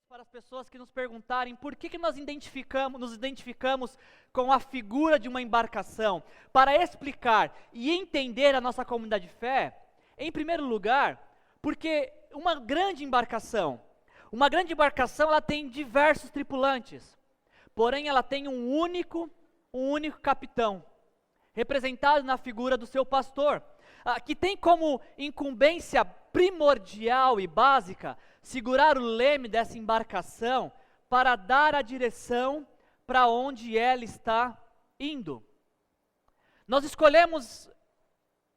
Para as pessoas que nos perguntarem por que nós nos identificamos com a figura de uma embarcação, para explicar e entender a nossa comunidade de fé, em primeiro lugar, porque uma grande embarcação ela tem diversos tripulantes, porém ela tem um único capitão, representado na figura do seu pastor, que tem como incumbência primordial e básica segurar o leme dessa embarcação para dar a direção para onde ela está indo. Nós escolhemos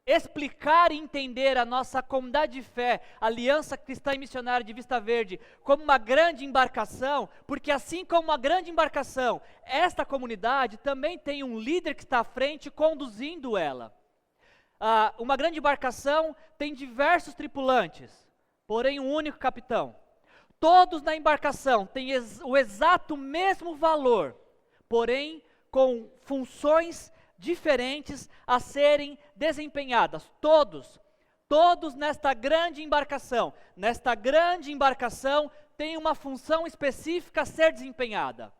explicar e entender a nossa comunidade de fé, Aliança Cristã e Missionária de Vista Verde, como uma grande embarcação, porque assim como uma grande embarcação, esta comunidade também tem um líder que está à frente conduzindo ela. Uma grande embarcação tem diversos tripulantes, porém um único capitão. Todos na embarcação têm o exato mesmo valor, porém com funções diferentes a serem desempenhadas. Todos nesta grande embarcação tem uma função específica a ser desempenhada.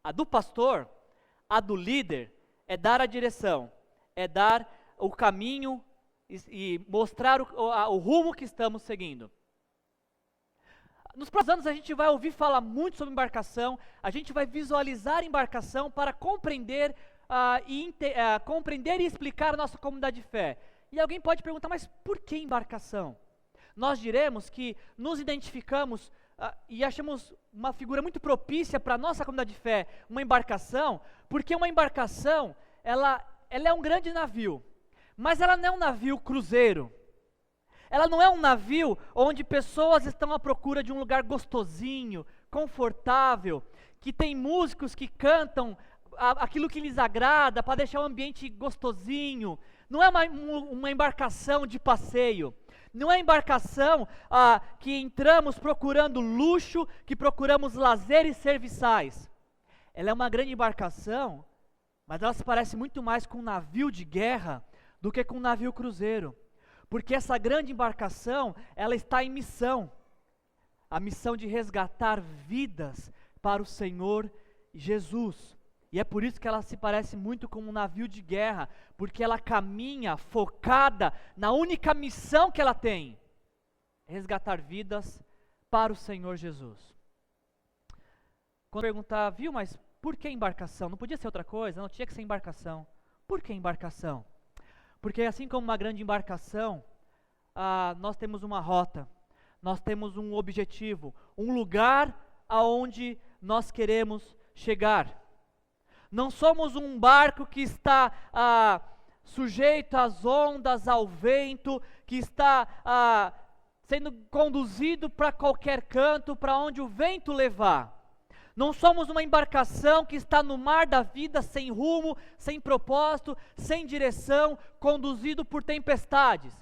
A do pastor, a do líder, é dar a direção, é dar o caminho e mostrar o rumo que estamos seguindo. Nos próximos anos a gente vai ouvir falar muito sobre embarcação, a gente vai visualizar embarcação para compreender e explicar a nossa comunidade de fé. E alguém pode perguntar, mas por que embarcação? Nós diremos que nos identificamos e achamos uma figura muito propícia para a nossa comunidade de fé, uma embarcação, porque uma embarcação, ela é um grande navio, mas ela não é um navio cruzeiro. Ela não é um navio onde pessoas estão à procura de um lugar gostosinho, confortável, que tem músicos que cantam aquilo que lhes agrada para deixar o ambiente gostosinho. Não é uma embarcação de passeio. Não é embarcação que entramos procurando luxo, que procuramos lazeres serviçais. Ela é uma grande embarcação, mas ela se parece muito mais com um navio de guerra do que com um navio cruzeiro. Porque essa grande embarcação, ela está em missão. A missão de resgatar vidas para o Senhor Jesus. E é por isso que ela se parece muito com um navio de guerra, porque ela caminha focada na única missão que ela tem: resgatar vidas para o Senhor Jesus. Quando perguntar, viu, mas por que embarcação? Não podia ser outra coisa? Não tinha que ser embarcação. Por que embarcação? Porque assim como uma grande embarcação, nós temos uma rota, nós temos um objetivo, um lugar aonde nós queremos chegar. Não somos um barco que está sujeito às ondas, ao vento, que está sendo conduzido para qualquer canto, para onde o vento levar. Não somos uma embarcação que está no mar da vida, sem rumo, sem propósito, sem direção, conduzido por tempestades.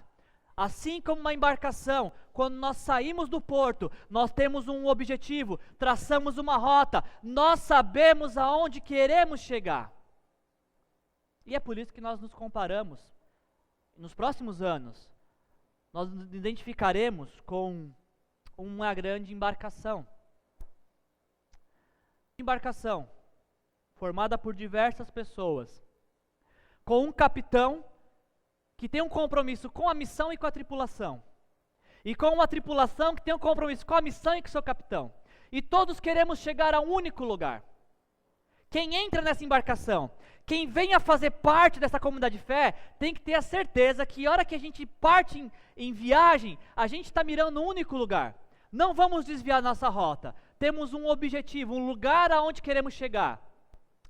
Assim como uma embarcação, quando nós saímos do porto, nós temos um objetivo, traçamos uma rota, nós sabemos aonde queremos chegar. E é por isso que nós nos comparamos. Nos próximos anos, nós nos identificaremos com uma grande embarcação. Embarcação formada por diversas pessoas, com um capitão que tem um compromisso com a missão e com a tripulação, e com uma tripulação que tem um compromisso com a missão e com o seu capitão, e todos queremos chegar a um único lugar. Quem entra nessa embarcação, quem vem a fazer parte dessa comunidade de fé, tem que ter a certeza que a hora que a gente parte em viagem, a gente está mirando um único lugar. Não vamos desviar nossa rota. Temos um objetivo, um lugar aonde queremos chegar.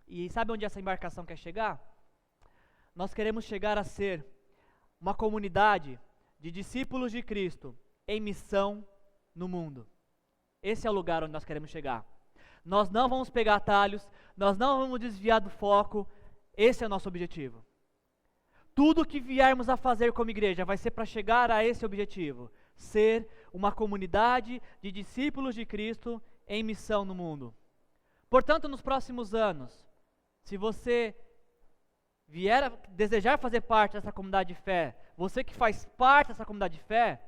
E sabe onde essa embarcação quer chegar? Nós queremos chegar a ser uma comunidade de discípulos de Cristo em missão no mundo. Esse é o lugar onde nós queremos chegar. Nós não vamos pegar atalhos, nós não vamos desviar do foco. Esse é o nosso objetivo. Tudo que viermos a fazer como igreja vai ser para chegar a esse objetivo. Ser uma comunidade de discípulos de Cristo em missão no mundo. Portanto, nos próximos anos, se você vier a desejar fazer parte dessa comunidade de fé, você que faz parte dessa comunidade de fé,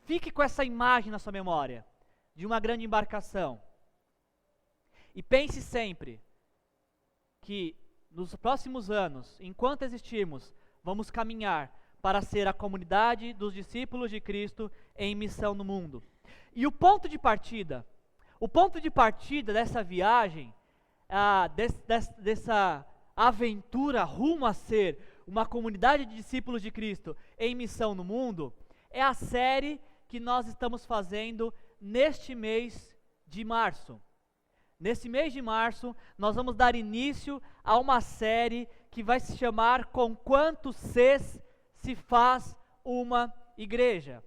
fique com essa imagem na sua memória. de uma grande embarcação. E pense sempre que nos próximos anos, enquanto existirmos, vamos caminhar para ser a comunidade dos discípulos de Cristo em missão no mundo. E o ponto de partida dessa viagem, dessa aventura rumo a ser uma comunidade de discípulos de Cristo em missão no mundo, é a série que nós estamos fazendo neste mês de março. Nesse mês de março, nós vamos dar início a uma série que vai se chamar Com Quantos Cs se faz uma igreja.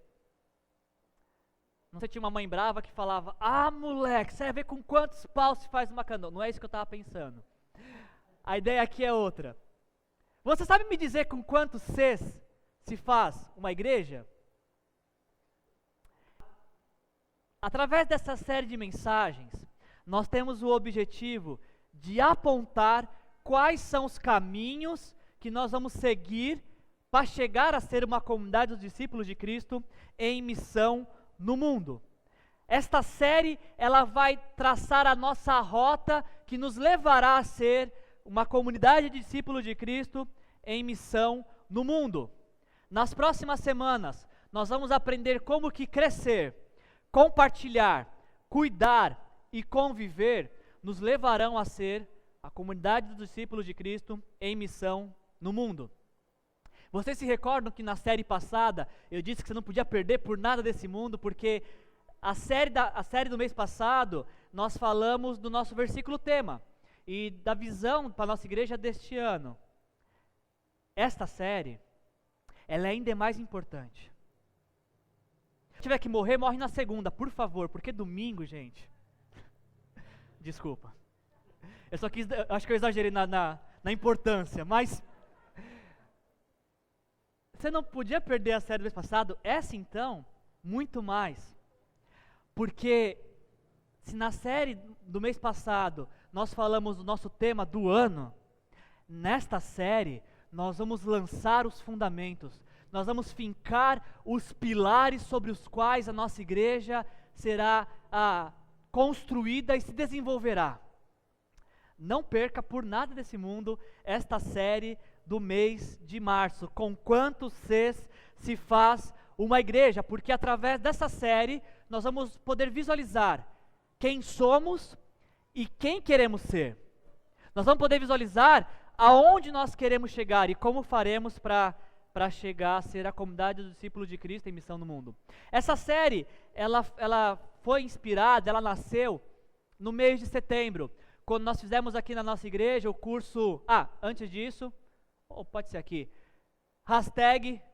Não sei, tinha uma mãe brava que falava: ah, moleque, você vai ver com quantos paus se faz uma canoa. Não é isso que eu estava pensando. A ideia aqui é outra. Você sabe me dizer com quantos Cs se faz uma igreja? Através dessa série de mensagens, nós temos o objetivo de apontar quais são os caminhos que nós vamos seguir para chegar a ser uma comunidade dos discípulos de Cristo em missão no mundo. Esta série, ela vai traçar a nossa rota que nos levará a ser uma comunidade de discípulos de Cristo em missão no mundo. Nas próximas semanas, nós vamos aprender como que crescer, compartilhar, cuidar e conviver nos levarão a ser a comunidade dos discípulos de Cristo em missão no mundo. Vocês se recordam que na série passada eu disse que você não podia perder por nada desse mundo, porque a série do mês passado nós falamos do nosso versículo tema e da visão para a nossa igreja deste ano. Esta série, ela ainda é mais importante. Se tiver que morrer, morre na segunda, por favor, porque domingo, gente... Desculpa. Acho que eu exagerei na importância, mas... Você não podia perder a série do mês passado, essa então, muito mais. Porque se na série do mês passado nós falamos do nosso tema do ano, nesta série nós vamos lançar os fundamentos, nós vamos fincar os pilares sobre os quais a nossa igreja será construída e se desenvolverá. Não perca por nada desse mundo esta série do mês de março, Com Quantos Cs se faz uma igreja, porque através dessa série nós vamos poder visualizar quem somos e quem queremos ser. Nós vamos poder visualizar aonde nós queremos chegar e como faremos para chegar a ser a comunidade dos discípulos de Cristo em missão no mundo. Essa série, ela foi inspirada, ela nasceu no mês de setembro, quando nós fizemos aqui na nossa igreja o curso... antes disso, pode ser aqui,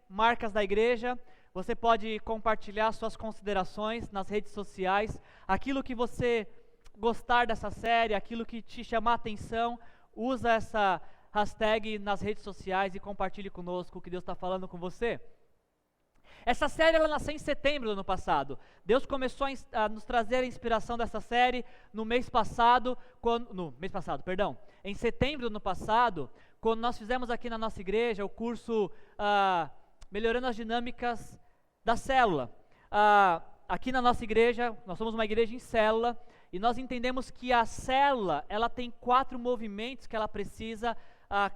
#Marcas da Igreja. Você pode compartilhar suas considerações nas redes sociais, aquilo que você gostar dessa série, aquilo que te chamar a atenção, usa essa hashtag nas redes sociais e compartilhe conosco o que Deus está falando com você. Essa série ela nasceu em setembro do ano passado. Deus começou a nos trazer a inspiração dessa série em setembro do ano passado, quando nós fizemos aqui na nossa igreja o curso Melhorando as Dinâmicas da Célula. Aqui na nossa igreja, nós somos uma igreja em célula, e nós entendemos que a célula, ela tem 4 movimentos que ela precisa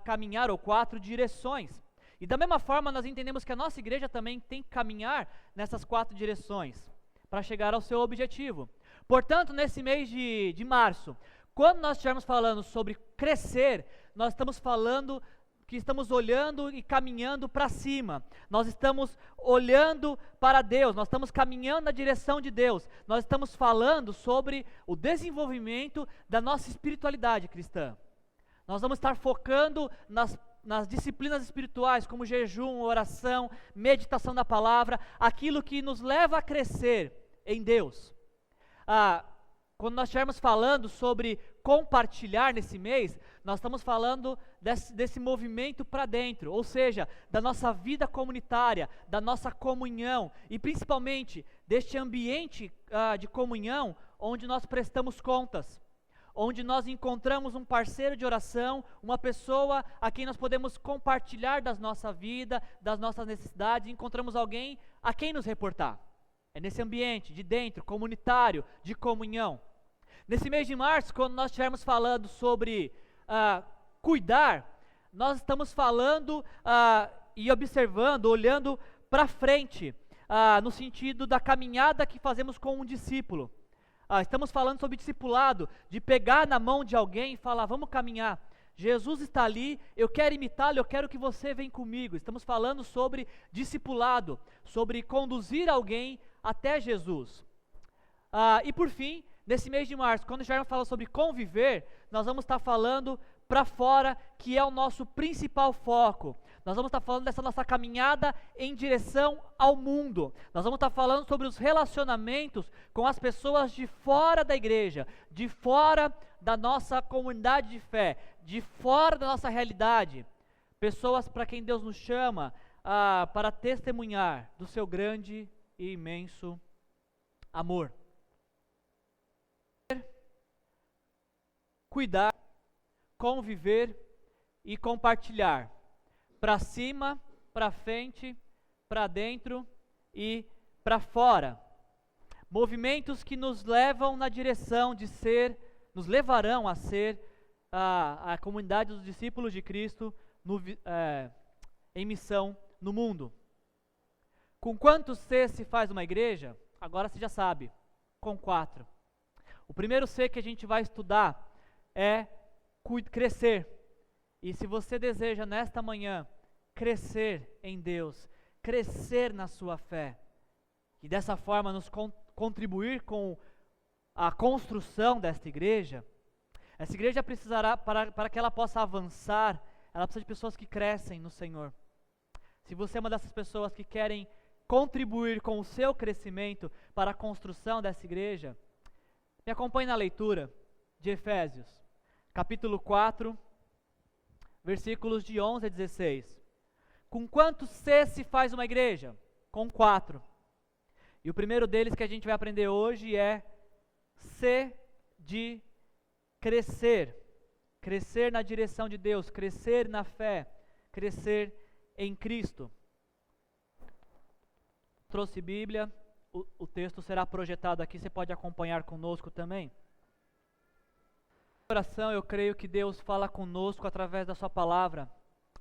caminhar, ou 4 direções. E da mesma forma, nós entendemos que a nossa igreja também tem que caminhar nessas 4 direções, para chegar ao seu objetivo. Portanto, nesse mês de março, quando nós estivermos falando sobre crescer, nós estamos falando que estamos olhando e caminhando para cima, nós estamos olhando para Deus, nós estamos caminhando na direção de Deus, nós estamos falando sobre o desenvolvimento da nossa espiritualidade cristã. Nós vamos estar focando nas disciplinas espirituais, como jejum, oração, meditação da palavra, aquilo que nos leva a crescer em Deus. Quando nós estivermos falando sobre compartilhar nesse mês, nós estamos falando desse movimento para dentro, ou seja, da nossa vida comunitária, da nossa comunhão, e principalmente deste ambiente de comunhão, onde nós prestamos contas, onde nós encontramos um parceiro de oração, uma pessoa a quem nós podemos compartilhar da nossa vida, das nossas necessidades, e encontramos alguém a quem nos reportar. É nesse ambiente de dentro, comunitário, de comunhão. Nesse mês de março, quando nós estivermos falando sobre cuidar, nós estamos falando e observando, olhando para frente, no sentido da caminhada que fazemos com um discípulo. Estamos falando sobre discipulado, de pegar na mão de alguém e falar, vamos caminhar. Jesus está ali, eu quero imitá-lo, eu quero que você venha comigo. Estamos falando sobre discipulado, sobre conduzir alguém até Jesus. E por fim, nesse mês de março, quando estivermos falando sobre conviver, nós vamos estar falando para fora, que é o nosso principal foco. Nós vamos estar falando dessa nossa caminhada em direção ao mundo. Nós vamos estar falando sobre os relacionamentos com as pessoas de fora da igreja, de fora da nossa comunidade de fé, de fora da nossa realidade. Pessoas para quem Deus nos chama para testemunhar do seu grande e imenso amor. Cuidar, conviver e compartilhar. Para cima, para frente, para dentro e para fora. Movimentos que nos levam na direção de ser, nos levarão a ser a comunidade dos discípulos de Cristo em missão no mundo. Com quantos C se faz uma igreja? Agora você já sabe, com 4. O primeiro C que a gente vai estudar é crescer. E se você deseja nesta manhã crescer em Deus, crescer na sua fé, e dessa forma nos contribuir com a construção desta igreja, essa igreja precisará, para que ela possa avançar, ela precisa de pessoas que crescem no Senhor. Se você é uma dessas pessoas que querem contribuir com o seu crescimento para a construção dessa igreja, me acompanhe na leitura de Efésios, capítulo 4, versículos de 11 a 16. Com quantos C se faz uma igreja? Com 4. E o primeiro deles que a gente vai aprender hoje é C de crescer. Crescer na direção de Deus, crescer na fé, crescer em Cristo. Trouxe Bíblia, o texto será projetado aqui, você pode acompanhar conosco também. Oração, eu creio que Deus fala conosco através da sua palavra,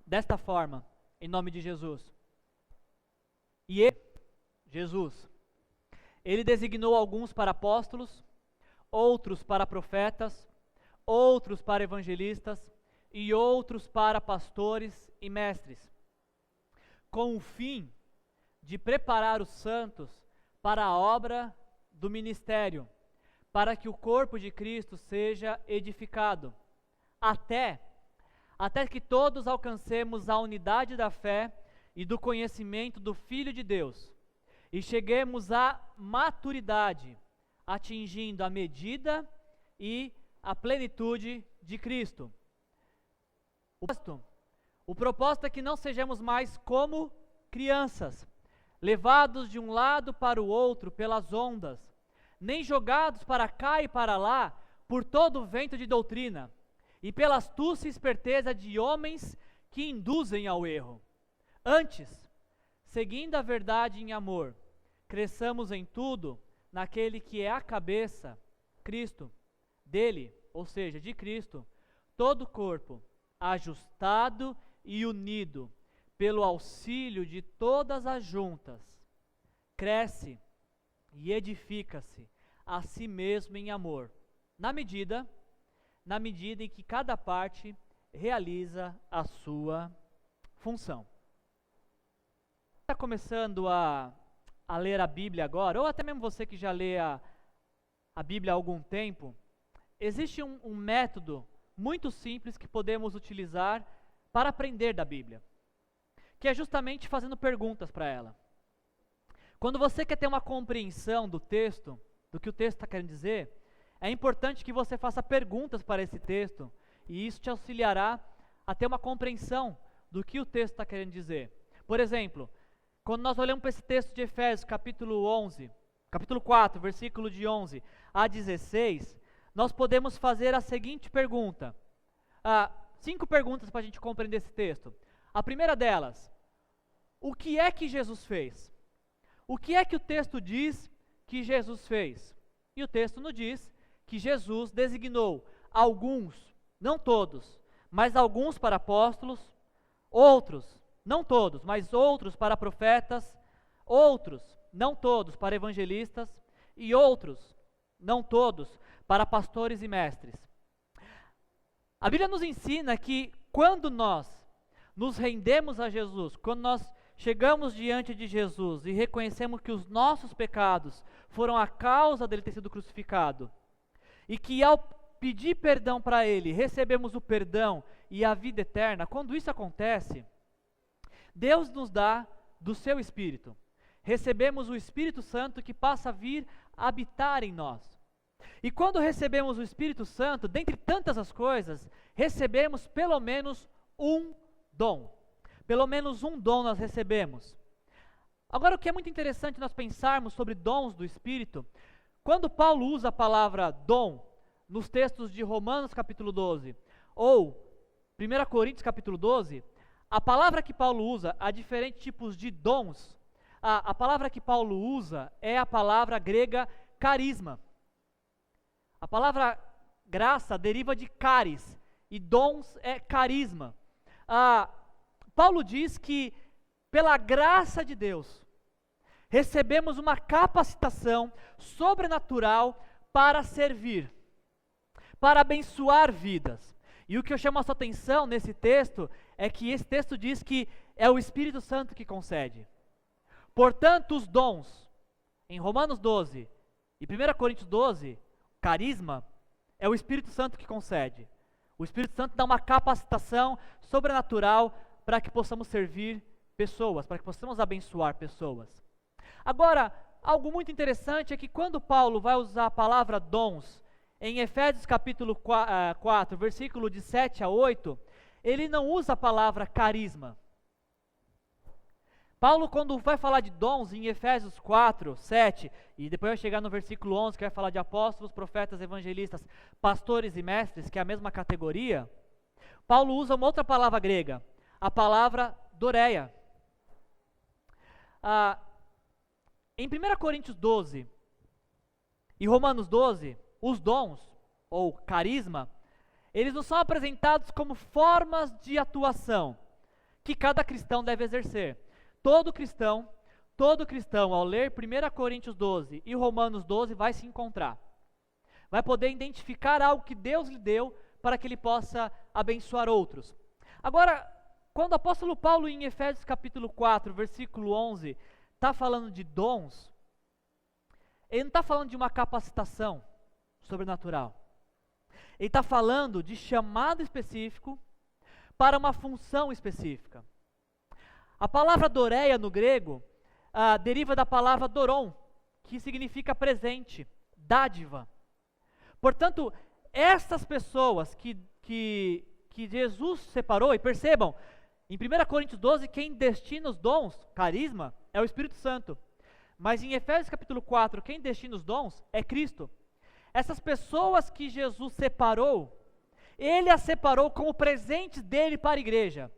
desta forma, em nome de Jesus. E Jesus, Ele designou alguns para apóstolos, outros para profetas, outros para evangelistas e outros para pastores e mestres, com o fim de preparar os santos para a obra do ministério, para que o corpo de Cristo seja edificado, até que todos alcancemos a unidade da fé e do conhecimento do Filho de Deus, e cheguemos à maturidade, atingindo a medida e a plenitude de Cristo. O propósito é que não sejamos mais como crianças, levados de um lado para o outro pelas ondas, nem jogados para cá e para lá por todo o vento de doutrina, e pela astúcia e esperteza de homens que induzem ao erro. Antes, seguindo a verdade em amor, cresçamos em tudo naquele que é a cabeça, Cristo. Dele, ou seja, de Cristo, todo o corpo, ajustado e unido, pelo auxílio de todas as juntas, cresce e edifica-se a si mesmo em amor, na medida em que cada parte realiza a sua função. Está começando a ler a Bíblia agora, ou até mesmo você que já lê a Bíblia há algum tempo, existe um método muito simples que podemos utilizar para aprender da Bíblia, que é justamente fazendo perguntas para ela. Quando você quer ter uma compreensão do texto, do que o texto está querendo dizer, é importante que você faça perguntas para esse texto, e isso te auxiliará a ter uma compreensão do que o texto está querendo dizer. Por exemplo, quando nós olhamos para esse texto de Efésios, capítulo 4, versículo de 11 a 16, nós podemos fazer a seguinte pergunta. 5 perguntas para a gente compreender esse texto. A primeira delas, o que é que Jesus fez? o que é que o texto diz que Jesus fez? E o texto nos diz que Jesus designou alguns, não todos, mas alguns para apóstolos, outros, não todos, mas outros para profetas, outros, não todos, para evangelistas, e outros, não todos, para pastores e mestres. A Bíblia nos ensina que quando nós nos rendemos a Jesus, quando nós chegamos diante de Jesus e reconhecemos que os nossos pecados foram a causa dele ter sido crucificado, e que ao pedir perdão para ele, recebemos o perdão e a vida eterna, quando isso acontece, Deus nos dá do seu Espírito. Recebemos o Espírito Santo que passa a vir habitar em nós. E quando recebemos o Espírito Santo, dentre tantas as coisas, recebemos pelo menos um dom. Pelo menos um dom nós recebemos. Agora, o que é muito interessante nós pensarmos sobre dons do Espírito, quando Paulo usa a palavra dom, nos textos de Romanos capítulo 12, ou 1 Coríntios capítulo 12, a palavra que Paulo usa, há diferentes tipos de dons, a palavra que Paulo usa é a palavra grega carisma. A palavra graça deriva de caris, e dons é carisma. Paulo diz que, pela graça de Deus, recebemos uma capacitação sobrenatural para servir, para abençoar vidas. E o que eu chamo a sua atenção nesse texto é que esse texto diz que é o Espírito Santo que concede. Portanto, os dons, em Romanos 12 e 1 Coríntios 12, carisma, é o Espírito Santo que concede. O Espírito Santo dá uma capacitação sobrenatural para que possamos servir pessoas, para que possamos abençoar pessoas. Agora, algo muito interessante é que quando Paulo vai usar a palavra dons, em Efésios capítulo 4, versículo de 7 a 8, ele não usa a palavra carisma. Paulo, quando vai falar de dons, em Efésios 4, 7, e depois vai chegar no versículo 11, que vai falar de apóstolos, profetas, evangelistas, pastores e mestres, que é a mesma categoria, Paulo usa uma outra palavra grega, a palavra doreia. Em 1 Coríntios 12 e Romanos 12, os dons, ou carisma, eles não são apresentados como formas de atuação que cada cristão deve exercer. Todo cristão, ao ler 1 Coríntios 12 e Romanos 12, vai se encontrar. Vai poder identificar algo que Deus lhe deu para que ele possa abençoar outros. Agora, quando o apóstolo Paulo, em Efésios capítulo 4, versículo 11, está falando de dons, ele não está falando de uma capacitação sobrenatural. Ele está falando de chamado específico para uma função específica. A palavra doreia no grego deriva da palavra doron, que significa presente, dádiva. Portanto, essas pessoas que Jesus separou, e percebam, em 1 Coríntios 12, quem destina os dons, carisma, é o Espírito Santo. Mas em Efésios capítulo 4, quem destina os dons é Cristo. Essas pessoas que Jesus separou, Ele as separou como presentes dele para a igreja,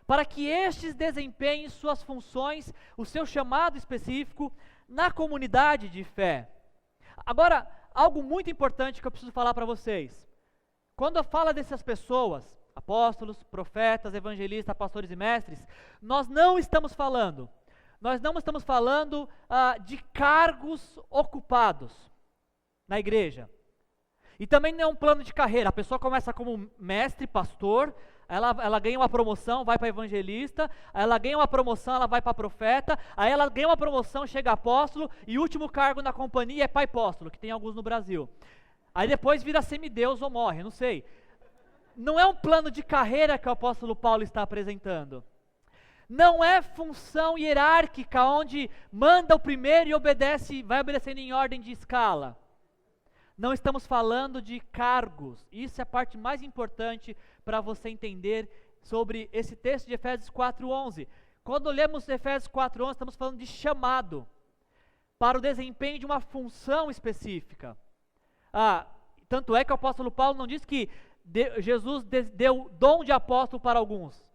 para que estes desempenhem suas funções, o seu chamado específico na comunidade de fé. Agora, algo muito importante que eu preciso falar para vocês. Quando eu falo dessas pessoas, apóstolos, profetas, evangelistas, pastores e mestres, nós não estamos falando de cargos ocupados na igreja. E também não é um plano de carreira. A pessoa começa como mestre, pastor, ela ganha uma promoção, vai para evangelista, aí ela ganha uma promoção, ela vai para profeta, aí ela ganha uma promoção, chega apóstolo, e o último cargo na companhia é pai apóstolo, que tem alguns no Brasil. Aí depois vira semideus ou morre, não sei. Não é um plano de carreira que o apóstolo Paulo está apresentando. Não é função hierárquica, onde manda o primeiro e vai obedecendo em ordem de escala. Não estamos falando de cargos. Isso é a parte mais importante para você entender sobre esse texto de Efésios 4:11. Quando olhamos Efésios 4:11, estamos falando de chamado para o desempenho de uma função específica. Tanto é que o apóstolo Paulo não diz que Jesus deu dom de apóstolo para alguns.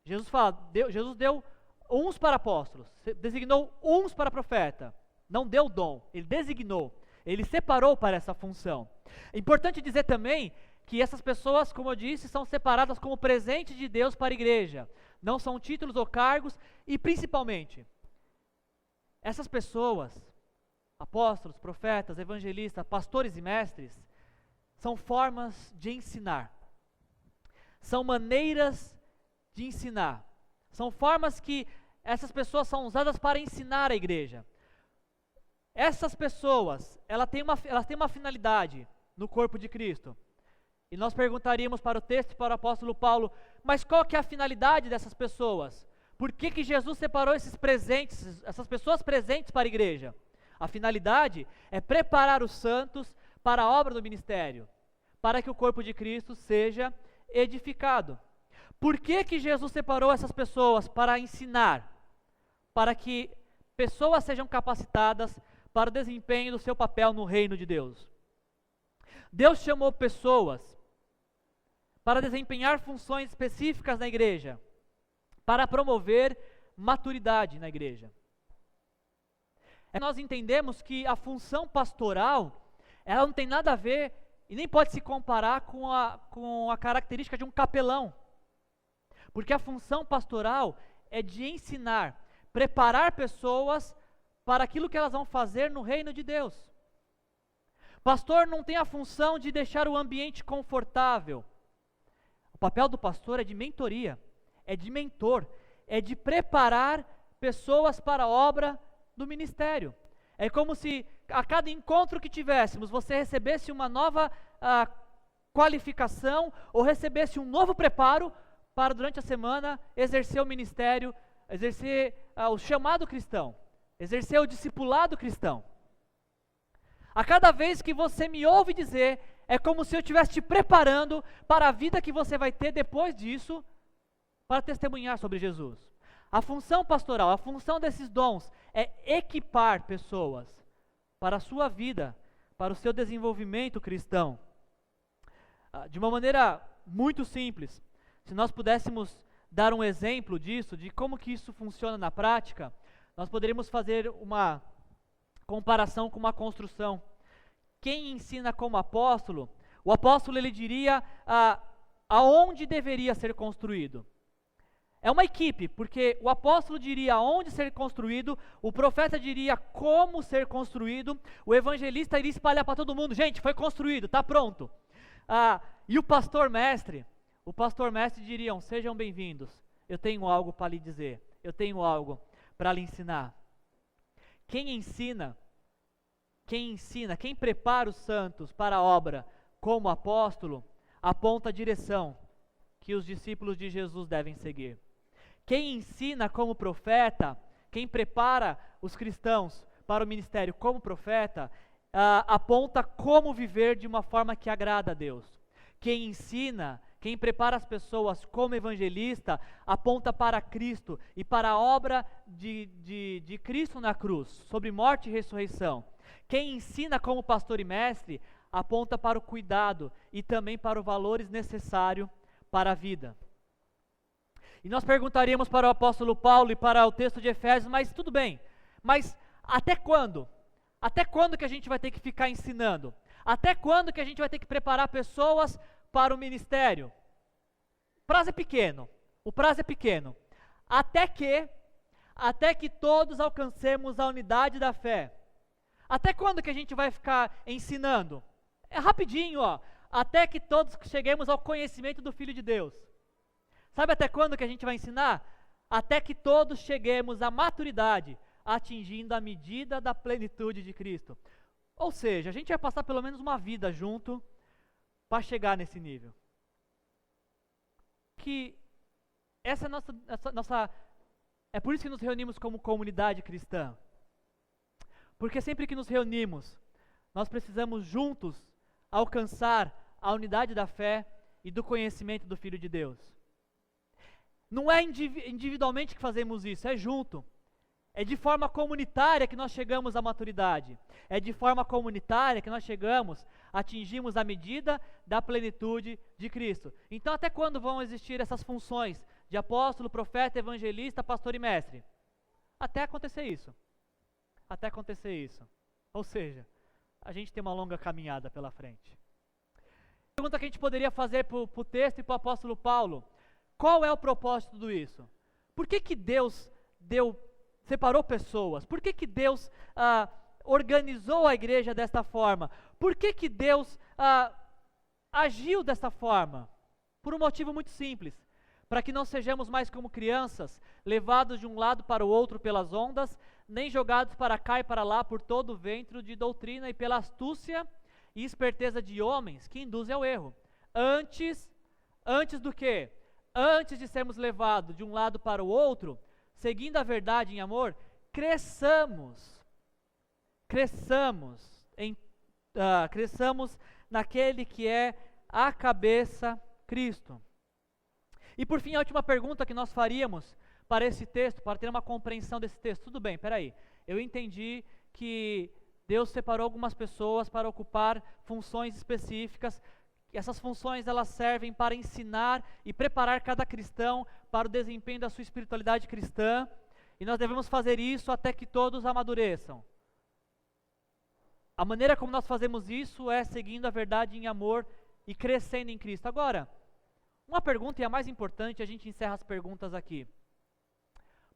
Jesus fala, Jesus deu uns para apóstolos, designou uns para profeta. Não deu dom, ele designou, ele separou para essa função. É importante dizer também que essas pessoas, como eu disse, são separadas como presente de Deus para a igreja. Não são títulos ou cargos, e principalmente, essas pessoas, apóstolos, profetas, evangelistas, pastores e mestres, são formas de ensinar. São maneiras de ensinar. São formas que essas pessoas são usadas para ensinar a igreja. Essas pessoas, elas têm uma finalidade no corpo de Cristo. E nós perguntaríamos para o texto e para o apóstolo Paulo, mas qual que é a finalidade dessas pessoas? Por que Jesus separou esses presentes, essas pessoas presentes para a igreja? A finalidade é preparar os santos para a obra do ministério, para que o corpo de Cristo seja edificado. Por que Jesus separou essas pessoas? Para ensinar, para que pessoas sejam capacitadas para o desempenho do seu papel no reino de Deus. Deus chamou pessoas para desempenhar funções específicas na igreja, para promover maturidade na igreja. Nós entendemos que a função pastoral, ela não tem nada a ver e nem pode se comparar com a característica de um capelão. Porque a função pastoral é de ensinar, preparar pessoas para aquilo que elas vão fazer no reino de Deus. Pastor não tem a função de deixar o ambiente confortável. O papel do pastor é de mentoria, é de mentor, é de preparar pessoas para a obra do ministério. É como se a cada encontro que tivéssemos, você recebesse uma nova qualificação ou recebesse um novo preparo para durante a semana exercer o ministério, exercer o chamado cristão, exercer o discipulado cristão. A cada vez que você me ouve dizer, é como se eu estivesse te preparando para a vida que você vai ter depois disso, para testemunhar sobre Jesus. A função pastoral, a função desses dons é equipar pessoas para a sua vida, para o seu desenvolvimento cristão. De uma maneira muito simples, se nós pudéssemos dar um exemplo disso, de como que isso funciona na prática, nós poderíamos fazer uma comparação com uma construção. Quem ensina como apóstolo, o apóstolo ele diria aonde deveria ser construído. É uma equipe, porque o apóstolo diria onde ser construído, o profeta diria como ser construído, o evangelista iria espalhar para todo mundo, gente, foi construído, está pronto. E o pastor mestre diriam, sejam bem-vindos, eu tenho algo para lhe dizer, eu tenho algo para lhe ensinar. Quem ensina, quem prepara os santos para a obra como apóstolo, aponta a direção que os discípulos de Jesus devem seguir. Quem ensina como profeta, quem prepara os cristãos para o ministério como profeta, aponta como viver de uma forma que agrada a Deus. Quem ensina, quem prepara as pessoas como evangelista, aponta para Cristo e para a obra de Cristo na cruz, sobre morte e ressurreição. Quem ensina como pastor e mestre, aponta para o cuidado e também para os valores necessários para a vida. E nós perguntaríamos para o apóstolo Paulo e para o texto de Efésios, mas tudo bem, mas até quando? Até quando que a gente vai ter que ficar ensinando? Até quando que a gente vai ter que preparar pessoas para o ministério? O prazo é pequeno. Até que todos alcancemos a unidade da fé. Até quando que a gente vai ficar ensinando? É rapidinho, até que todos cheguemos ao conhecimento do Filho de Deus. Sabe até quando que a gente vai ensinar? Até que todos cheguemos à maturidade, atingindo a medida da plenitude de Cristo. Ou seja, a gente vai passar pelo menos uma vida junto para chegar nesse nível. Que essa é nossa é por isso que nos reunimos como comunidade cristã. Porque sempre que nos reunimos, nós precisamos juntos alcançar a unidade da fé e do conhecimento do Filho de Deus. Não é individualmente que fazemos isso, é junto. É de forma comunitária que nós chegamos à maturidade. É de forma comunitária que nós atingimos a medida da plenitude de Cristo. Então, até quando vão existir essas funções de apóstolo, profeta, evangelista, pastor e mestre. Até acontecer isso. Até acontecer isso. Ou seja, a gente tem uma longa caminhada pela frente. A pergunta que a gente poderia fazer para o texto e para o apóstolo Paulo: qual é o propósito de tudo isso? Por que Deus separou pessoas? Por que Deus organizou a igreja desta forma? Por que Deus agiu desta forma? Por um motivo muito simples: para que não sejamos mais como crianças, levados de um lado para o outro pelas ondas, nem jogados para cá e para lá por todo o vento de doutrina e pela astúcia e esperteza de homens que induzem ao erro. Antes do que? Antes de sermos levados de um lado para o outro, seguindo a verdade em amor, cresçamos naquele que é a cabeça, Cristo. E por fim, a última pergunta que nós faríamos para esse texto, para ter uma compreensão desse texto. Tudo bem, peraí, eu entendi que Deus separou algumas pessoas para ocupar funções específicas. Essas funções, elas servem para ensinar e preparar cada cristão para o desempenho da sua espiritualidade cristã, e nós devemos fazer isso até que todos amadureçam. A maneira como nós fazemos isso é seguindo a verdade em amor e crescendo em Cristo. Agora, uma pergunta, e a mais importante, a gente encerra as perguntas aqui.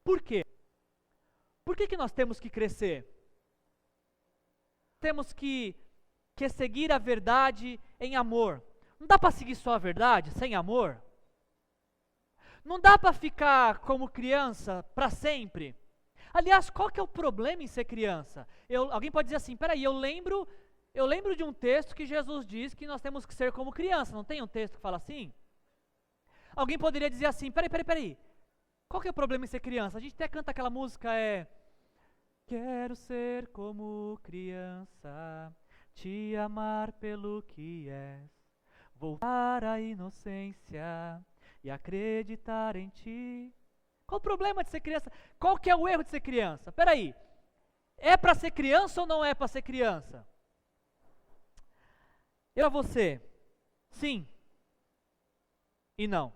Por quê? Por que nós temos que crescer? Temos que seguir a verdade em amor. Não dá para seguir só a verdade sem amor? Não dá para ficar como criança para sempre? Aliás, qual que é o problema em ser criança? Alguém pode dizer assim: peraí, eu lembro de um texto que Jesus diz que nós temos que ser como criança. Não tem um texto que fala assim? Alguém poderia dizer assim: peraí, qual que é o problema em ser criança? A gente até canta aquela música, quero ser como criança, te amar pelo que és, voltar à inocência e acreditar em ti. Qual o problema de ser criança? Qual que é o erro de ser criança? Peraí, é para ser criança ou não é para ser criança? Eu a você, sim e não.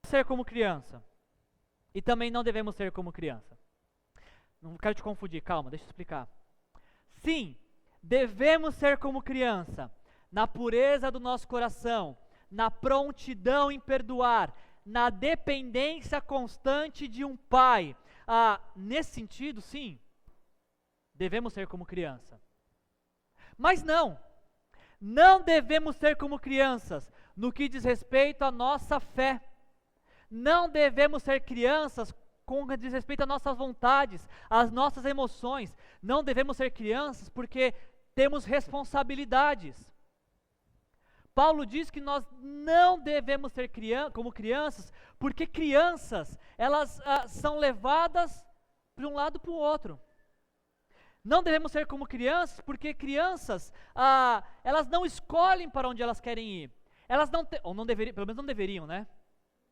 Ser como criança, e também não devemos ser como criança. Não quero te confundir, calma, deixa eu explicar. Sim, devemos ser como criança, na pureza do nosso coração, na prontidão em perdoar, na dependência constante de um pai. Nesse sentido, sim, devemos ser como criança. Mas não devemos ser como crianças no que diz respeito à nossa fé. Não devemos ser crianças com que diz respeito às nossas vontades, às nossas emoções. Não devemos ser crianças porque temos responsabilidades. Paulo diz que nós não devemos ser como crianças, porque crianças, elas são levadas de um lado para o outro. Não devemos ser como crianças, porque crianças, elas não escolhem para onde elas querem ir. Elas ou não deveriam, pelo menos não deveriam, né?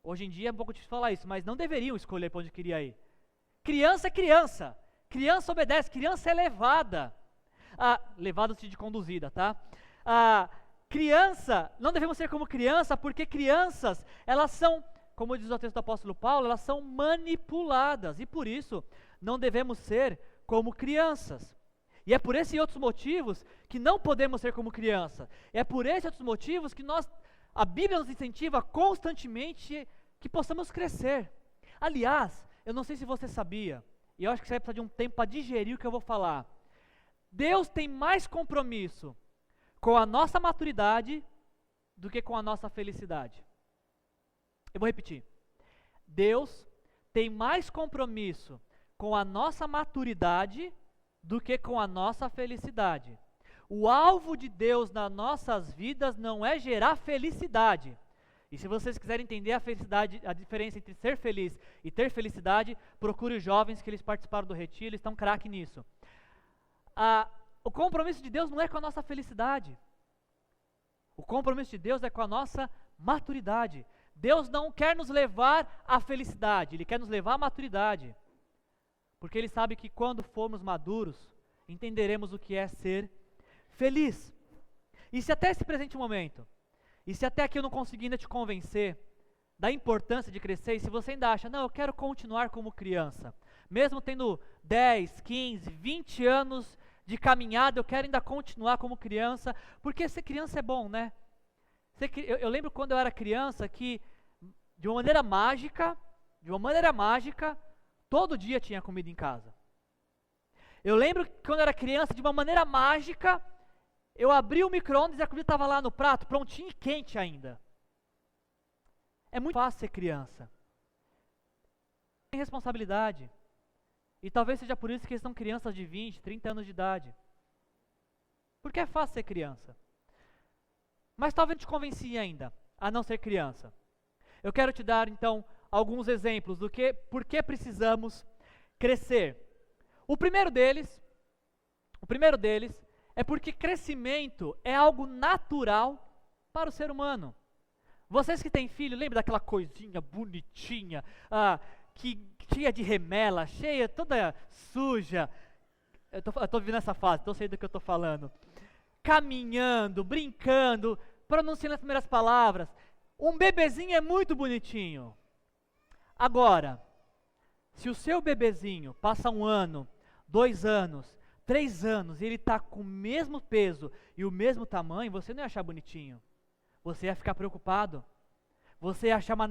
Hoje em dia é um pouco difícil falar isso, mas não deveriam escolher para onde queria ir. Criança é criança. Criança obedece, criança é levada. Levada de conduzida, tá? Criança, não devemos ser como criança, porque crianças, elas são, como diz o texto do apóstolo Paulo, elas são manipuladas, e por isso não devemos ser como crianças. E é por esses e outros motivos que não podemos ser como criança. É por esses e outros motivos que a Bíblia nos incentiva constantemente que possamos crescer. Aliás, eu não sei se você sabia, e eu acho que você vai precisar de um tempo para digerir o que eu vou falar. Deus tem mais compromisso com a nossa maturidade do que com a nossa felicidade. Eu vou repetir. Deus tem mais compromisso com a nossa maturidade do que com a nossa felicidade. O alvo de Deus nas nossas vidas não é gerar felicidade. E se vocês quiserem entender a diferença entre ser feliz e ter felicidade, procure os jovens que eles participaram do retiro, eles estão craque nisso. O compromisso de Deus não é com a nossa felicidade. O compromisso de Deus é com a nossa maturidade. Deus não quer nos levar à felicidade, Ele quer nos levar à maturidade. Porque Ele sabe que quando formos maduros, entenderemos o que é ser feliz. E se até esse presente momento, e se até aqui eu não conseguir ainda te convencer da importância de crescer, e se você ainda acha, não, eu quero continuar como criança, mesmo tendo 10, 15, 20 anos de caminhada, eu quero ainda continuar como criança, porque ser criança é bom, né? Eu lembro quando eu era criança que, de uma maneira mágica, todo dia tinha comida em casa. Eu lembro que quando eu era criança, de uma maneira mágica, eu abri o micro-ondas e a comida estava lá no prato, prontinha e quente ainda. É muito fácil ser criança. Tem responsabilidade. E talvez seja por isso que eles são crianças de 20, 30 anos de idade. Porque é fácil ser criança. Mas talvez não te convenci ainda a não ser criança. Eu quero te dar então alguns exemplos do que, por que precisamos crescer. O primeiro deles é porque crescimento é algo natural para o ser humano. Vocês que têm filho, lembra daquela coisinha bonitinha, que cheia de remela, cheia, toda suja. Eu tô vivendo essa fase, então sei do que eu estou falando. Caminhando, brincando, pronunciando as primeiras palavras. Um bebezinho é muito bonitinho. Agora, se o seu bebezinho passa 1 ano, 2 anos, 3 anos, e ele está com o mesmo peso e o mesmo tamanho, você não ia achar bonitinho. Você ia ficar preocupado. Você ia achar uma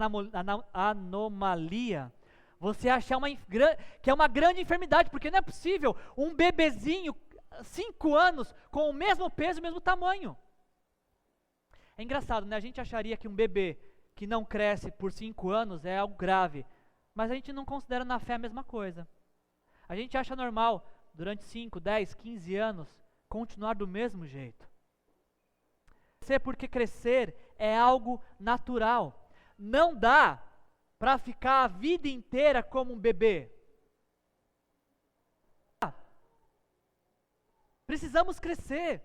anomalia. Você ia achar que é uma grande enfermidade, porque não é possível um bebezinho, 5 anos, com o mesmo peso e o mesmo tamanho. É engraçado, né? A gente acharia que um bebê que não cresce por 5 anos é algo grave, mas a gente não considera na fé a mesma coisa. A gente acha normal, durante 5, 10, 15 anos, continuar do mesmo jeito. Porque crescer é algo natural. Não dá para ficar a vida inteira como um bebê. Precisamos crescer.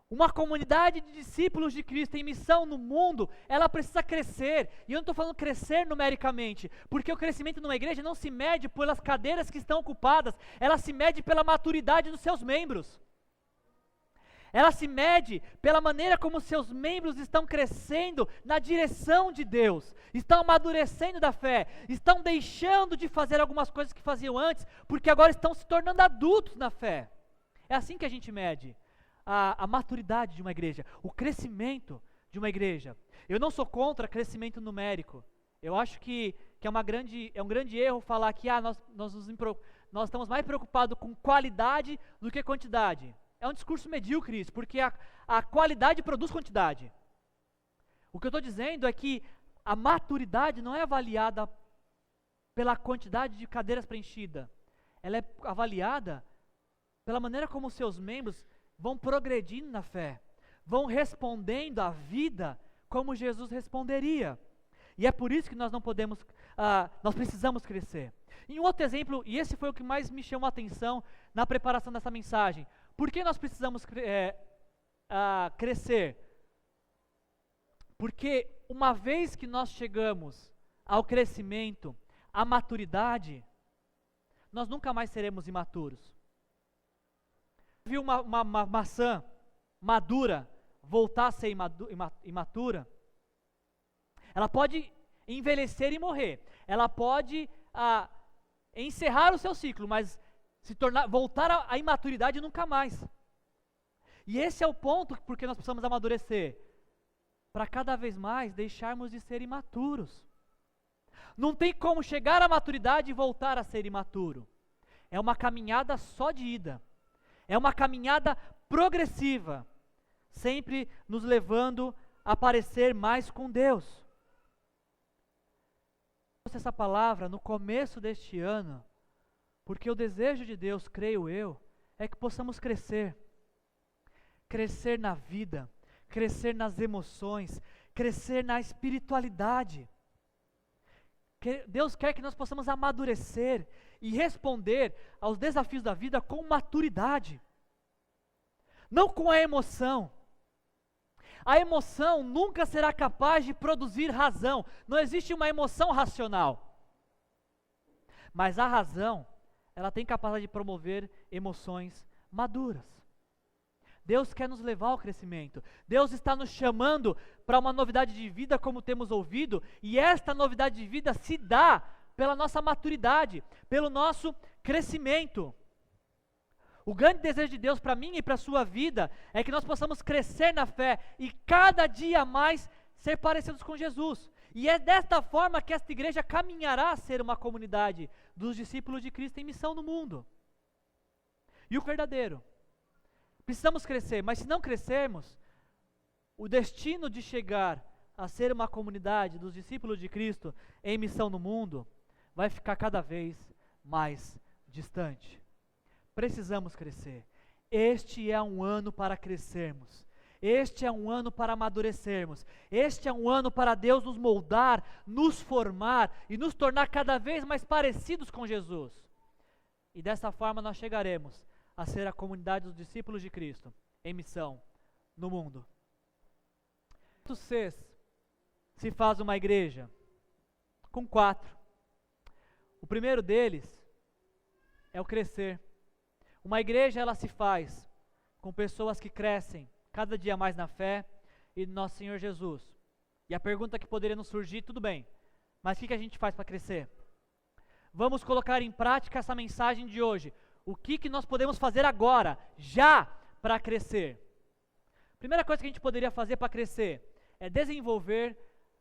Uma comunidade de discípulos de Cristo em missão no mundo, ela precisa crescer. E eu não estou falando crescer numericamente, porque o crescimento numa igreja não se mede pelas cadeiras que estão ocupadas, ela se mede pela maturidade dos seus membros. Ela se mede pela maneira como seus membros estão crescendo na direção de Deus, estão amadurecendo da fé, estão deixando de fazer algumas coisas que faziam antes, porque agora estão se tornando adultos na fé. É assim que a gente mede a maturidade de uma igreja, o crescimento de uma igreja. Eu não sou contra crescimento numérico. Eu acho que é um grande erro falar que nós estamos mais preocupados com qualidade do que quantidade. É um discurso medíocre isso, porque a qualidade produz quantidade. O que eu estou dizendo é que a maturidade não é avaliada pela quantidade de cadeiras preenchidas. Ela é avaliada pela maneira como os seus membros vão progredindo na fé, vão respondendo à vida como Jesus responderia. E é por isso que nós nós precisamos crescer. E um outro exemplo, e esse foi o que mais me chamou a atenção na preparação dessa mensagem. Por que nós precisamos crescer? Porque uma vez que nós chegamos ao crescimento, à maturidade, nós nunca mais seremos imaturos. Viu uma maçã madura voltar a ser imatura? Ela pode envelhecer e morrer. Ela pode encerrar o seu ciclo, mas voltar à imaturidade nunca mais. E esse é o ponto porque nós precisamos amadurecer, para cada vez mais deixarmos de ser imaturos. Não tem como chegar à maturidade e voltar a ser imaturo. É uma caminhada só de ida. É uma caminhada progressiva, sempre nos levando a parecer mais com Deus. Eu trouxe essa palavra no começo deste ano, porque o desejo de Deus, creio eu, é que possamos crescer. Crescer na vida, crescer nas emoções, crescer na espiritualidade. Deus quer que nós possamos amadurecer e responder aos desafios da vida com maturidade, não com a emoção. A emoção nunca será capaz de produzir razão. Não existe uma emoção racional. Mas a razão, ela tem capacidade de promover emoções maduras. Deus quer nos levar ao crescimento. Deus está nos chamando para uma novidade de vida, como temos ouvido, e esta novidade de vida se dá pela nossa maturidade, pelo nosso crescimento. O grande desejo de Deus para mim e para a sua vida é que nós possamos crescer na fé e cada dia mais ser parecidos com Jesus. E é desta forma que esta igreja caminhará a ser uma comunidade dos discípulos de Cristo em missão no mundo. E o verdadeiro. Precisamos crescer, mas se não crescermos, o destino de chegar a ser uma comunidade dos discípulos de Cristo em missão no mundo vai ficar cada vez mais distante. Precisamos crescer. Este é um ano para crescermos. Este é um ano para amadurecermos. Este é um ano para Deus nos moldar, nos formar e nos tornar cada vez mais parecidos com Jesus. E dessa forma nós chegaremos a ser a comunidade dos discípulos de Cristo em missão no mundo. Quantos Cs se faz uma igreja? Com 4. O primeiro deles é o crescer. Uma igreja, ela se faz com pessoas que crescem cada dia mais na fé e no nosso Senhor Jesus. E a pergunta que poderia nos surgir, tudo bem, mas o que a gente faz para crescer? Vamos colocar em prática essa mensagem de hoje. O que nós podemos fazer agora, já, para crescer? Primeira coisa que a gente poderia fazer para crescer é desenvolver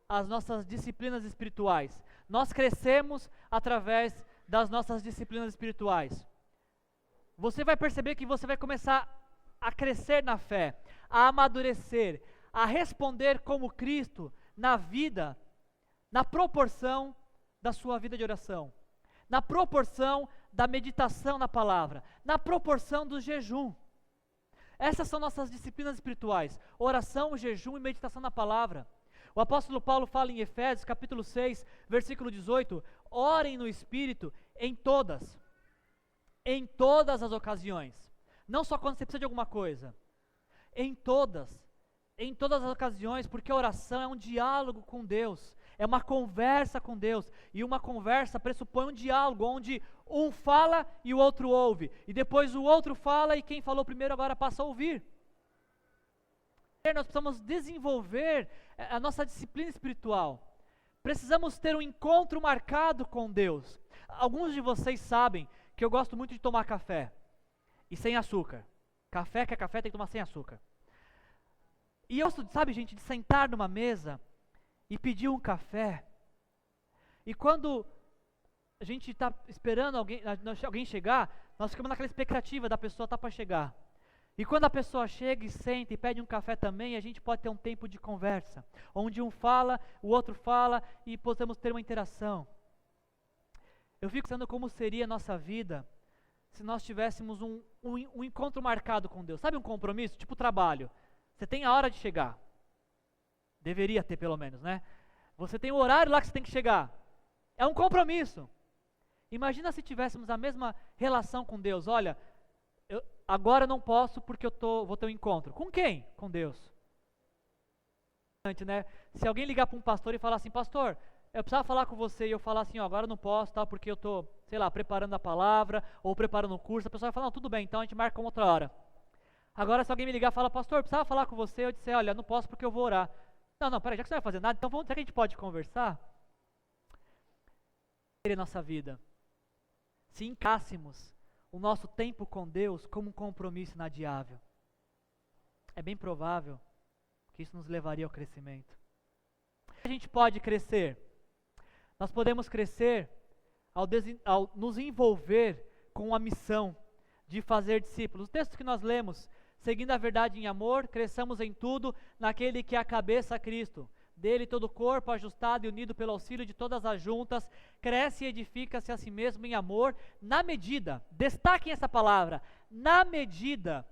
as nossas disciplinas espirituais. Nós crescemos através das nossas disciplinas espirituais. Você vai perceber que você vai começar a crescer na fé, a amadurecer, a responder como Cristo na vida, na proporção da sua vida de oração, na proporção da meditação na palavra, na proporção do jejum. Essas são nossas disciplinas espirituais: oração, jejum e meditação na palavra. O apóstolo Paulo fala em Efésios capítulo 6, versículo 18: orem no Espírito em todas as ocasiões. Não só quando você precisa de alguma coisa, em todas as ocasiões, porque a oração é um diálogo com Deus, é uma conversa com Deus, e uma conversa pressupõe um diálogo, onde um fala e o outro ouve, e depois o outro fala e quem falou primeiro agora passa a ouvir. Nós precisamos desenvolver a nossa disciplina espiritual, precisamos ter um encontro marcado com Deus. Alguns de vocês sabem que eu gosto muito de tomar café, e sem açúcar. Café que é café, tem que tomar sem açúcar. E eu gosto, sabe, gente, de sentar numa mesa e pedir um café. E quando a gente está esperando alguém chegar, nós ficamos naquela expectativa da pessoa estar para chegar. E quando a pessoa chega e senta e pede um café também, a gente pode ter um tempo de conversa, onde um fala, o outro fala e podemos ter uma interação. Eu fico pensando como seria a nossa vida se nós tivéssemos um encontro marcado com Deus. Sabe, um compromisso, tipo trabalho. Você tem a hora de chegar. Deveria ter, pelo menos, né? Você tem o horário lá que você tem que chegar. É um compromisso. Imagina se tivéssemos a mesma relação com Deus. Olha, agora eu não posso porque vou ter um encontro. Com quem? Com Deus. Né? Se alguém ligar para um pastor e falar assim: pastor, eu precisava falar com você, e eu falar assim: ó, agora eu não posso, tá, porque eu estou, sei lá, preparando a palavra, ou preparando o curso, a pessoa vai falar: não, tudo bem, então a gente marca uma outra hora. Agora se alguém me ligar e falar: pastor, eu precisava falar com você, eu disser: olha, não posso porque eu vou orar. Não, peraí, já que você não vai fazer nada, então será que a gente pode conversar? Em nossa vida, se encássemos o nosso tempo com Deus como um compromisso inadiável, é bem provável que isso nos levaria ao crescimento. A gente pode crescer. Nós podemos crescer ao nos envolver com a missão de fazer discípulos. O texto que nós lemos: seguindo a verdade em amor, cresçamos em tudo naquele que é a cabeça, Cristo. Dele todo o corpo, ajustado e unido pelo auxílio de todas as juntas, cresce e edifica-se a si mesmo em amor, na medida, destaquem essa palavra, na medida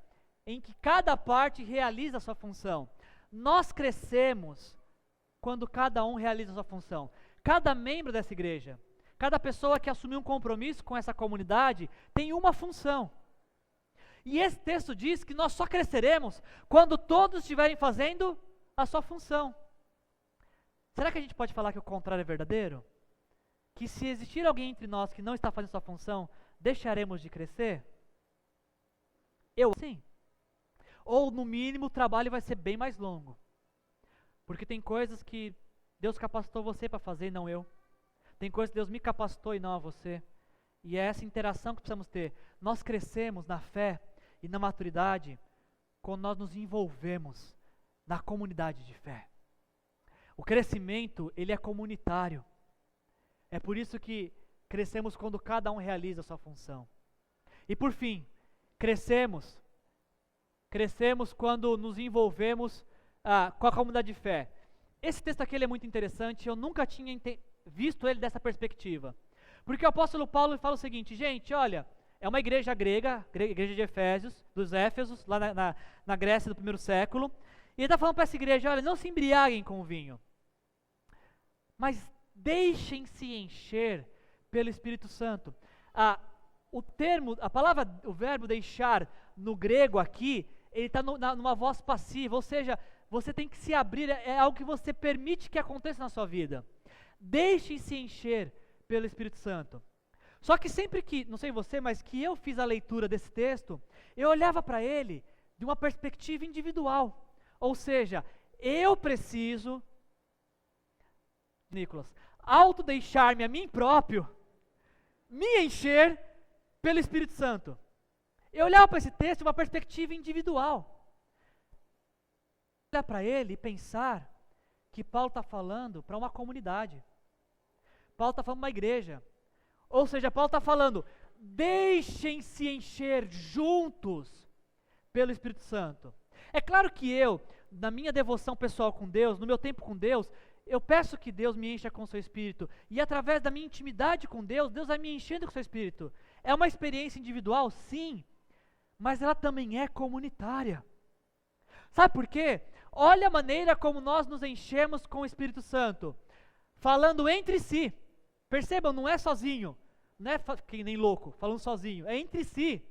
em que cada parte realiza a sua função. Nós crescemos quando cada um realiza a sua função. Cada membro dessa igreja, cada pessoa que assumiu um compromisso com essa comunidade, tem uma função. E esse texto diz que nós só cresceremos quando todos estiverem fazendo a sua função. Será que a gente pode falar que o contrário é verdadeiro? Que se existir alguém entre nós que não está fazendo sua função, deixaremos de crescer? Sim. Ou, no mínimo, o trabalho vai ser bem mais longo. Porque tem coisas que Deus capacitou você para fazer e não eu. Tem coisas que Deus me capacitou e não a você. E é essa interação que precisamos ter. Nós crescemos na fé e na maturidade quando nós nos envolvemos na comunidade de fé. O crescimento, ele é comunitário. É por isso que crescemos quando cada um realiza a sua função. E por fim, crescemos quando nos envolvemos com a comunidade de fé. Esse texto aqui ele é muito interessante, eu nunca tinha visto ele dessa perspectiva. Porque o apóstolo Paulo fala o seguinte, gente, olha, é uma igreja grega, igreja de Efésios, dos Éfesos, lá na Grécia do primeiro século, e ele está falando para essa igreja, olha, não se embriaguem com o vinho, mas deixem-se encher pelo Espírito Santo. O verbo deixar no grego aqui, ele está numa voz passiva, ou seja, você tem que se abrir, é algo que você permite que aconteça na sua vida. Deixem-se encher pelo Espírito Santo. Só que sempre que, não sei você, mas que eu fiz a leitura desse texto, eu olhava para ele de uma perspectiva individual. Ou seja, eu preciso, Nicolas, autodeixar-me a mim próprio, me encher pelo Espírito Santo. Eu olhava para esse texto de uma perspectiva individual. Olhar para ele e pensar que Paulo está falando para uma comunidade. Paulo está falando para uma igreja. Ou seja, Paulo está falando, deixem-se encher juntos pelo Espírito Santo. É claro que eu, na minha devoção pessoal com Deus, no meu tempo com Deus, eu peço que Deus me encha com o seu Espírito. E através da minha intimidade com Deus, Deus vai me enchendo com o seu Espírito. É uma experiência individual? Sim. Mas ela também é comunitária. Sabe por quê? Olha a maneira como nós nos enchemos com o Espírito Santo. Falando entre si. Percebam, não é sozinho. Não é que nem louco, falando sozinho. É entre si.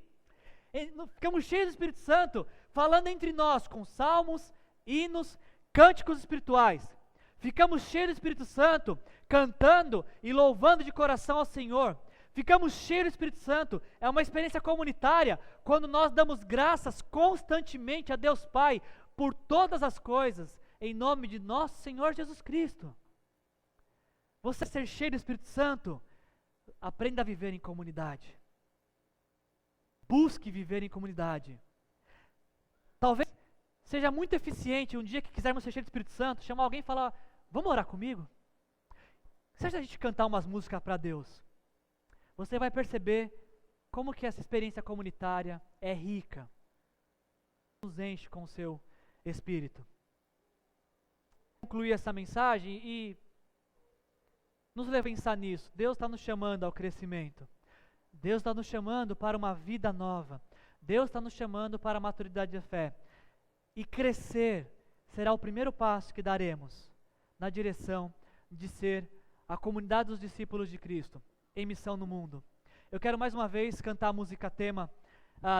Ficamos cheios do Espírito Santo, falando entre nós, com salmos, hinos, cânticos espirituais. Ficamos cheios do Espírito Santo, cantando e louvando de coração ao Senhor. Ficamos cheios do Espírito Santo, é uma experiência comunitária, quando nós damos graças constantemente a Deus Pai, por todas as coisas, em nome de nosso Senhor Jesus Cristo. Você ser cheio do Espírito Santo, aprenda a viver em comunidade. Busque viver em comunidade. Talvez seja muito eficiente um dia que quisermos ser cheios do Espírito Santo, chamar alguém e falar, vamos orar comigo? Se a gente cantar umas músicas para Deus, você vai perceber como que essa experiência comunitária é rica. Nos enche com o seu Espírito. Vou concluir essa mensagem e nos leva a pensar nisso. Deus está nos chamando ao crescimento. Deus está nos chamando para uma vida nova. Deus está nos chamando para a maturidade de fé. E crescer será o primeiro passo que daremos na direção de ser a comunidade dos discípulos de Cristo, em missão no mundo. Eu quero mais uma vez cantar a música tema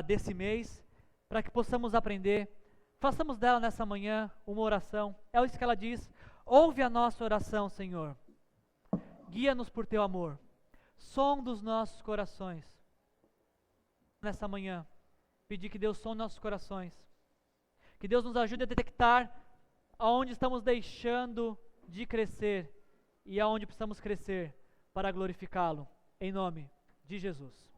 desse mês, para que possamos aprender. Façamos dela nessa manhã uma oração. É isso que ela diz: ouve a nossa oração, Senhor. Guia-nos por teu amor. Sonda os nossos corações. Nessa manhã, pedir que Deus sonde nossos corações. Que Deus nos ajude a detectar aonde estamos deixando de crescer e aonde precisamos crescer para glorificá-lo. Em nome de Jesus.